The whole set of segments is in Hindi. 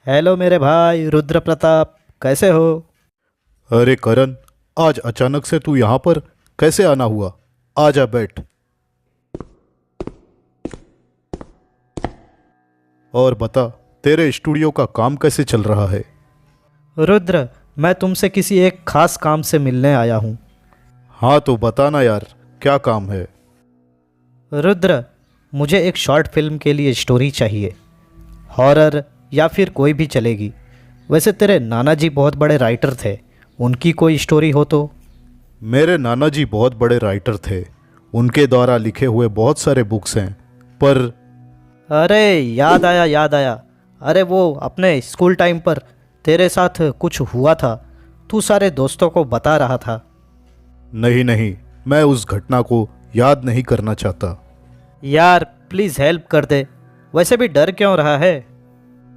हेलो मेरे भाई रुद्र प्रताप, कैसे हो? अरे करण, आज अचानक से तू यहाँ पर कैसे आना हुआ? आजा बैठ। और बता, तेरे स्टूडियो का काम कैसे चल रहा है? रुद्र, मैं तुमसे किसी एक खास काम से मिलने आया हूँ। हाँ तो बताना यार, क्या काम है? रुद्र, मुझे एक शॉर्ट फिल्म के लिए स्टोरी चाहिए। हॉरर या फिर कोई भी चलेगी। वैसे तेरे नाना जी बहुत बड़े राइटर थे, उनकी कोई स्टोरी हो तो। मेरे नाना जी बहुत बड़े राइटर थे। उनके द्वारा लिखे हुए बहुत सारे बुक्स हैं। पर अरे याद आया याद आया। अरे वो अपने स्कूल टाइम पर तेरे साथ कुछ हुआ था, तू सारे दोस्तों को बता रहा था। नहीं नहीं, मैं उस घटना को याद नहीं करना चाहता। यार प्लीज़ हेल्प कर दे। वैसे भी डर क्यों रहा है?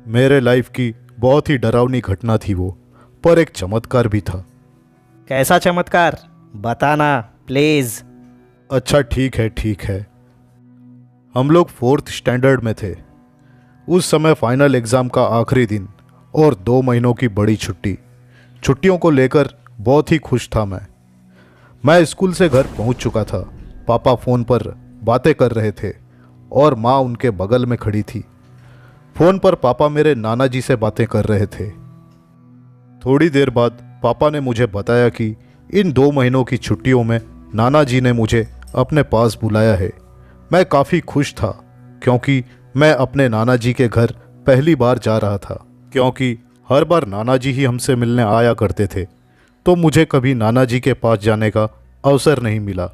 मेरे लाइफ की बहुत ही डरावनी घटना थी वो, पर एक चमत्कार भी था। कैसा चमत्कार? बताना प्लीज़। अच्छा ठीक है ठीक है। हम लोग फोर्थ स्टैंडर्ड में थे। उस समय फाइनल एग्ज़ाम का आखिरी दिन और 2 महीनों की बड़ी छुट्टी। छुट्टियों को लेकर बहुत ही खुश था मैं स्कूल से घर पहुंच चुका था। पापा फ़ोन पर बातें कर रहे थे और माँ उनके बगल में खड़ी थी। फ़ोन पर पापा मेरे नाना जी से बातें कर रहे थे। थोड़ी देर बाद पापा ने मुझे बताया कि इन 2 महीनों की छुट्टियों में नाना जी ने मुझे अपने पास बुलाया है। मैं काफ़ी खुश था क्योंकि मैं अपने नाना जी के घर पहली बार जा रहा था, क्योंकि हर बार नाना जी ही हमसे मिलने आया करते थे, तो मुझे कभी नाना जी के पास जाने का अवसर नहीं मिला।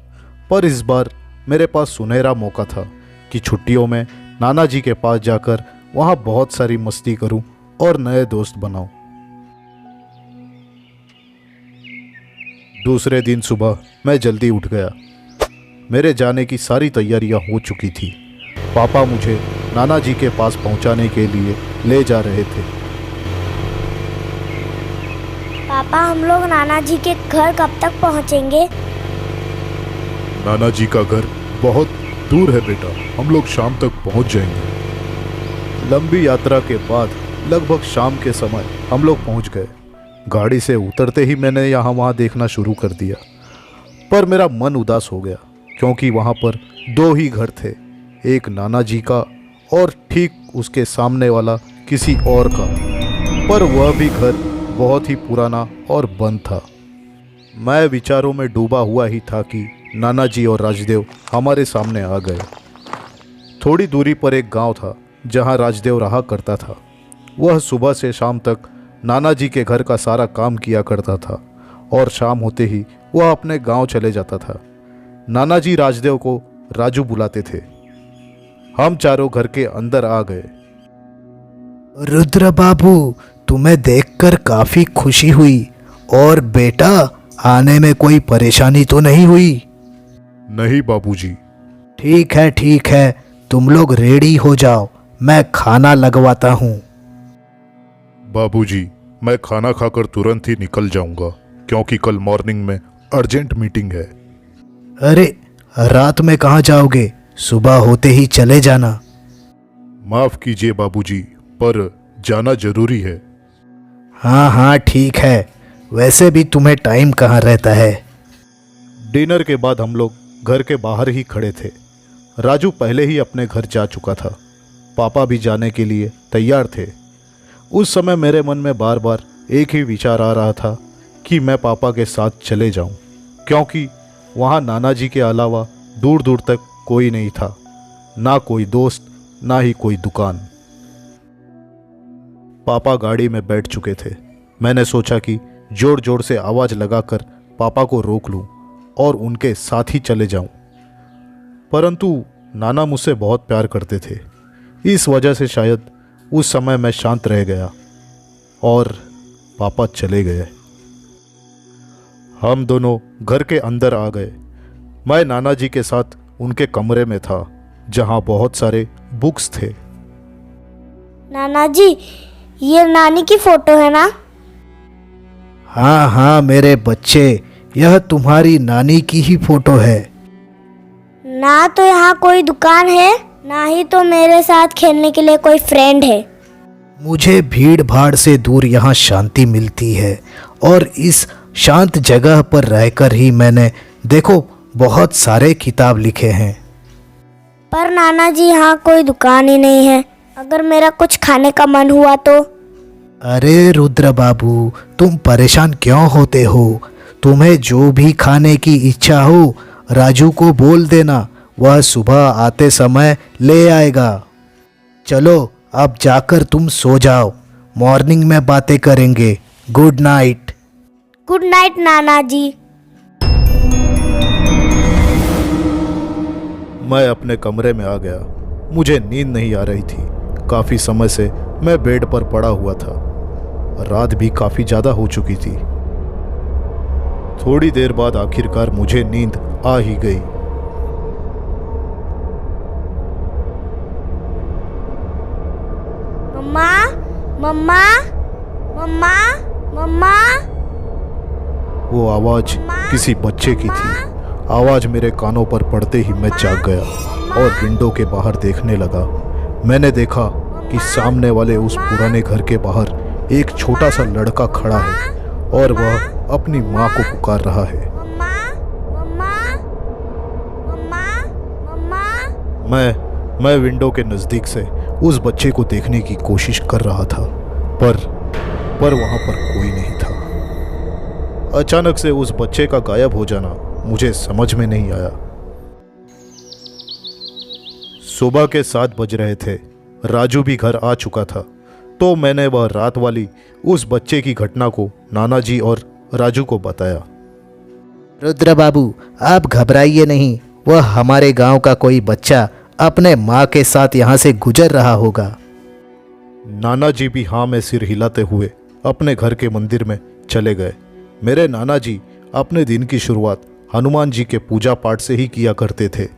पर इस बार मेरे पास सुनहरा मौका था कि छुट्टियों में नाना जी के पास जाकर वहाँ बहुत सारी मस्ती करूं और नए दोस्त बनाऊं। दूसरे दिन सुबह मैं जल्दी उठ गया। मेरे जाने की सारी तैयारियां हो चुकी थी। पापा मुझे नाना जी के पास पहुंचाने के लिए ले जा रहे थे। पापा, हम लोग नाना जी के घर कब तक पहुंचेंगे? नाना जी का घर बहुत दूर है बेटा, हम लोग शाम तक पहुंच जाएंगे। लंबी यात्रा के बाद लगभग शाम के समय हम लोग पहुंच गए। गाड़ी से उतरते ही मैंने यहाँ वहाँ देखना शुरू कर दिया, पर मेरा मन उदास हो गया क्योंकि वहाँ पर 2 ही घर थे, एक नाना जी का और ठीक उसके सामने वाला किसी और का, पर वह भी घर बहुत ही पुराना और बंद था। मैं विचारों में डूबा हुआ ही था कि नाना जी और राजदेव हमारे सामने आ गए। थोड़ी दूरी पर एक गांव था जहां राजदेव रहा करता था। वह सुबह से शाम तक नाना जी के घर का सारा काम किया करता था और शाम होते ही वह अपने गांव चले जाता था। नाना जी राजदेव को राजू बुलाते थे। हम चारों घर के अंदर आ गए। रुद्र बाबू, तुम्हें देखकर काफी खुशी हुई। और बेटा, आने में कोई परेशानी तो नहीं हुई? नहीं बाबूजी। ठीक है, तुम लोग रेडी हो जाओ, मैं खाना लगवाता हूँ। बाबूजी, मैं खाना खाकर तुरंत ही निकल जाऊंगा क्योंकि कल मॉर्निंग में अर्जेंट मीटिंग है। अरे, रात में कहाँ जाओगे? सुबह होते ही चले जाना। माफ कीजिए बाबूजी, पर जाना जरूरी है। हाँ ठीक है, वैसे भी तुम्हें टाइम कहाँ रहता है। डिनर के बाद हम लोग घर के बाहर ही खड़े थे। राजू पहले ही अपने घर जा चुका था। पापा भी जाने के लिए तैयार थे। उस समय मेरे मन में बार बार एक ही विचार आ रहा था कि मैं पापा के साथ चले जाऊं, क्योंकि वहाँ नाना जी के अलावा दूर दूर तक कोई नहीं था, ना कोई दोस्त, ना ही कोई दुकान। पापा गाड़ी में बैठ चुके थे। मैंने सोचा कि जोर जोर से आवाज़ लगाकर पापा को रोक लूं और उनके साथ ही चले जाऊं, परंतु नाना मुझसे बहुत प्यार करते थे। इस वजह से शायद उस समय मैं शांत रह गया और पापा चले गए। हम दोनों घर के अंदर आ गए। मैं नाना जी के साथ उनके कमरे में था जहां बहुत सारे बुक्स थे। नाना जी, ये नानी की फोटो है ना? हाँ मेरे बच्चे, यह तुम्हारी नानी की ही फोटो है। ना तो यहाँ कोई दुकान है, ना ही तो मेरे साथ खेलने के लिए कोई फ्रेंड है। मुझे भीड़ भाड़ से दूर यहाँ शांति मिलती है और इस शांत जगह पर रहकर ही मैंने देखो बहुत सारे किताब लिखे हैं। पर नाना जी यहाँ कोई दुकान ही नहीं है, अगर मेरा कुछ खाने का मन हुआ तो? अरे रुद्र बाबू, तुम परेशान क्यों होते हो? तुम्हें जो भी खाने की इच्छा हो राजू को बोल देना, वह सुबह आते समय ले आएगा। चलो अब जाकर तुम सो जाओ, मॉर्निंग में बातें करेंगे। Good night. गुड नाइट नाना जी। मैं अपने कमरे में आ गया। मुझे नींद नहीं आ रही थी। काफ़ी समय से मैं बेड पर पड़ा हुआ था। रात भी काफ़ी ज़्यादा हो चुकी थी। थोड़ी देर बाद आखिरकार मुझे नींद आ ही गई। मम्मा मम्मा मम्मा मम्मा। वो आवाज़ किसी बच्चे की थी। आवाज़ मेरे कानों पर पड़ते ही मैं जाग गया और विंडो के बाहर देखने लगा। मैंने देखा कि सामने वाले उस पुराने घर के बाहर एक छोटा सा लड़का खड़ा है और वह अपनी माँ को पुकार रहा है। मम्मा मम्मा मम्मा मम्मा। मैं विंडो के नज़दीक से उस बच्चे को देखने की कोशिश कर रहा था, पर वहाँ पर कोई नहीं था। अचानक से उस बच्चे का गायब हो जाना मुझे समझ में नहीं आया। सुबह के 7 बज रहे थे। राजू भी घर आ चुका था, तो मैंने वह रात वाली उस बच्चे की घटना को नाना जी और राजू को बताया। रुद्र बाबू, आप घबराइए नहीं, वह हमारे गांव का कोई बच्चा अपने माँ के साथ यहाँ से गुजर रहा होगा। नाना जी भी हाँ में सिर हिलाते हुए अपने घर के मंदिर में चले गए। मेरे नाना जी अपने दिन की शुरुआत हनुमान जी के पूजा पाठ से ही किया करते थे।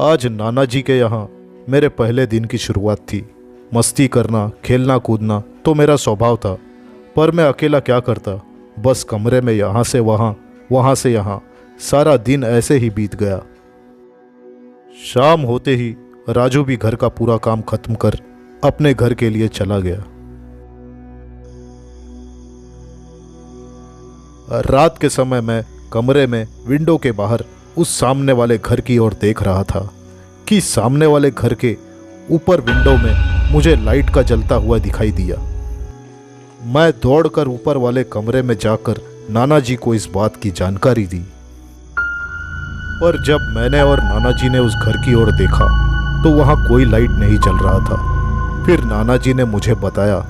आज नाना जी के यहाँ मेरे पहले दिन की शुरुआत थी। मस्ती करना, खेलना कूदना तो मेरा स्वभाव था, पर मैं अकेला क्या करता। बस कमरे में यहाँ से वहाँ, वहाँ से यहाँ, सारा दिन ऐसे ही बीत गया। शाम होते ही राजू भी घर का पूरा काम खत्म कर अपने घर के लिए चला गया। रात के समय मैं कमरे में विंडो के बाहर उस सामने वाले घर की ओर देख रहा था कि सामने वाले घर के ऊपर विंडो में मुझे लाइट का जलता हुआ दिखाई दिया। मैं दौड़कर ऊपर वाले कमरे में जाकर नाना जी को इस बात की जानकारी दी। पर जब मैंने और नाना जी ने उस घर की ओर देखा तो वहां कोई लाइट नहीं जल रहा था। फिर नाना जी ने मुझे बताया,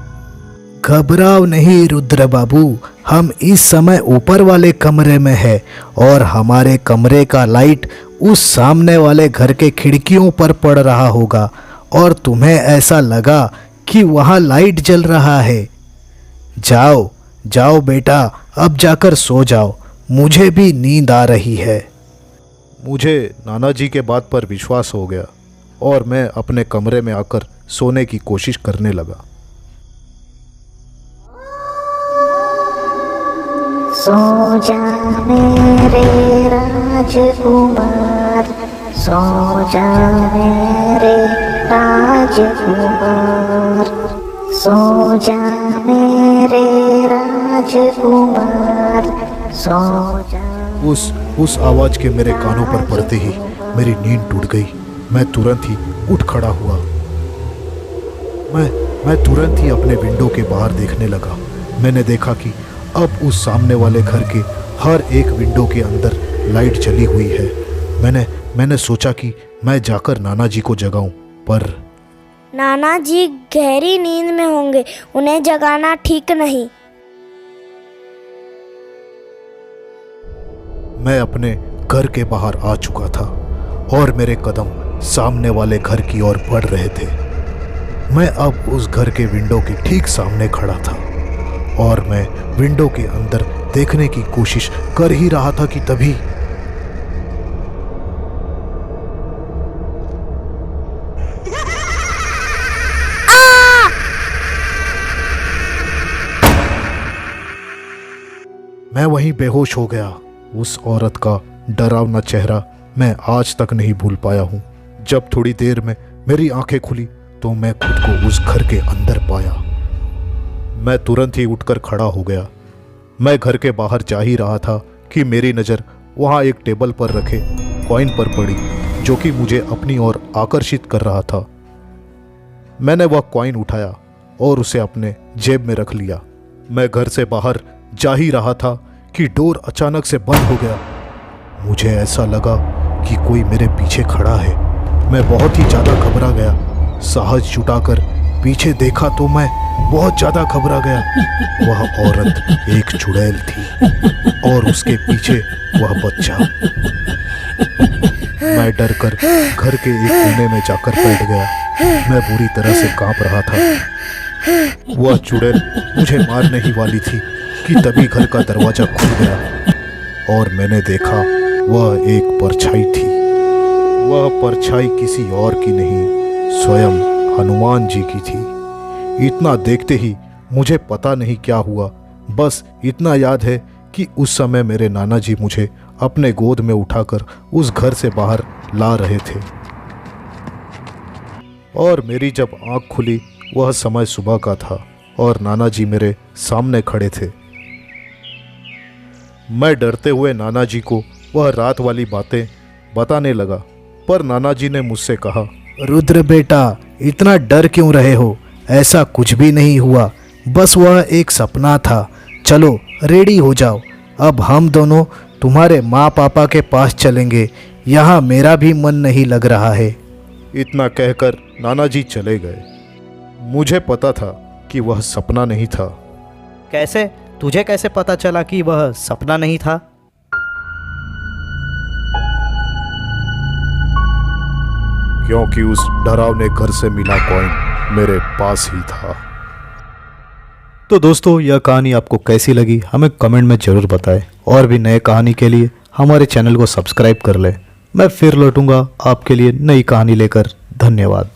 घबराओ नहीं रुद्र बाबू, हम इस समय ऊपर वाले कमरे में है और हमारे कमरे का लाइट उस सामने वाले घर के खिड़कियों पर पड़ रहा होगा और तुम्हें ऐसा लगा कि वहाँ लाइट जल रहा है। जाओ जाओ बेटा, अब जाकर सो जाओ, मुझे भी नींद आ रही है। मुझे नाना जी के बात पर विश्वास हो गया और मैं अपने कमरे में आकर सोने की कोशिश करने लगा। सो जा मेरे राजकुमार, सो जा मेरे राजकुमार, सो जा मेरे राजकुमार, सो जा। उस आवाज के मेरे कानों पर पड़ते ही मेरी नींद टूट गई। मैं तुरंत ही उठ खड़ा हुआ। मैं तुरंत ही अपने विंडो के बाहर देखने लगा। मैंने देखा कि अब उस सामने वाले घर के हर एक विंडो के अंदर लाइट जली हुई है। मैंने सोचा कि मैं जाकर नाना जी को जगाऊं, पर नाना जी गहरी नींद में होंगे, उन्हें जगाना ठीक नहीं। मैं अपने घर के बाहर आ चुका था और मेरे कदम सामने वाले घर की ओर बढ़ रहे थे। मैं अब उस घर के विंडो के ठीक सामने खड़ा था और मैं विंडो के अंदर देखने की कोशिश कर ही रहा था कि तभी मैं वहीं बेहोश हो गया। उस औरत का डरावना चेहरा मैं आज तक नहीं भूल पाया हूँ। जब थोड़ी देर में मेरी आंखें खुली तो मैं खुद को उस घर के अंदर पाया। मैं तुरंत ही उठकर खड़ा हो गया। मैं घर के बाहर जा ही रहा था कि मेरी नज़र वहाँ एक टेबल पर रखे कॉइन पर पड़ी, जो कि मुझे अपनी ओर आकर्षित कर रहा था। मैंने वह कॉइन उठाया और उसे अपने जेब में रख लिया। मैं घर से बाहर जा ही रहा था कि डोर अचानक से बंद हो गया। मुझे ऐसा लगा कि कोई मेरे पीछे खड़ा है। मैं बहुत ही ज़्यादा घबरा गया। साहस जुटाकर पीछे देखा तो मैं बहुत ज़्यादा घबरा गया। वह औरत एक चुड़ैल थी और उसके पीछे वह बच्चा। मैं डरकर घर के एक कोने में जाकर बैठ गया। मैं बुरी तरह से कांप रहा था। वह चुड़ैल मुझे मारने ही वाली थी कि तभी घर का दरवाजा खुल गया और मैंने देखा वह एक परछाई थी। वह परछाई किसी और की नहीं, स्वयं हनुमान जी की थी। इतना देखते ही मुझे पता नहीं क्या हुआ। बस इतना याद है कि उस समय मेरे नाना जी मुझे अपने गोद में उठाकर उस घर से बाहर ला रहे थे और मेरी जब आंख खुली वह समय सुबह का था और नाना जी मेरे सामने खड़े थे। मैं डरते हुए नाना जी को वह रात वाली बातें बताने लगा, पर नाना जी ने मुझसे कहा, रुद्र बेटा, इतना डर क्यों रहे हो? ऐसा कुछ भी नहीं हुआ, बस वह एक सपना था। चलो रेडी हो जाओ, अब हम दोनों तुम्हारे माँ पापा के पास चलेंगे। यहाँ मेरा भी मन नहीं लग रहा है। इतना कहकर नाना जी चले गए। मुझे पता था कि वह सपना नहीं था। कैसे? तुझे कैसे पता चला कि वह सपना नहीं था? क्योंकि उस डरावने घर से मिला कॉइन मेरे पास ही था। तो दोस्तों, यह कहानी आपको कैसी लगी हमें कमेंट में ज़रूर बताएं और भी नए कहानी के लिए हमारे चैनल को सब्सक्राइब कर लें। मैं फिर लौटूंगा आपके लिए नई कहानी लेकर। धन्यवाद।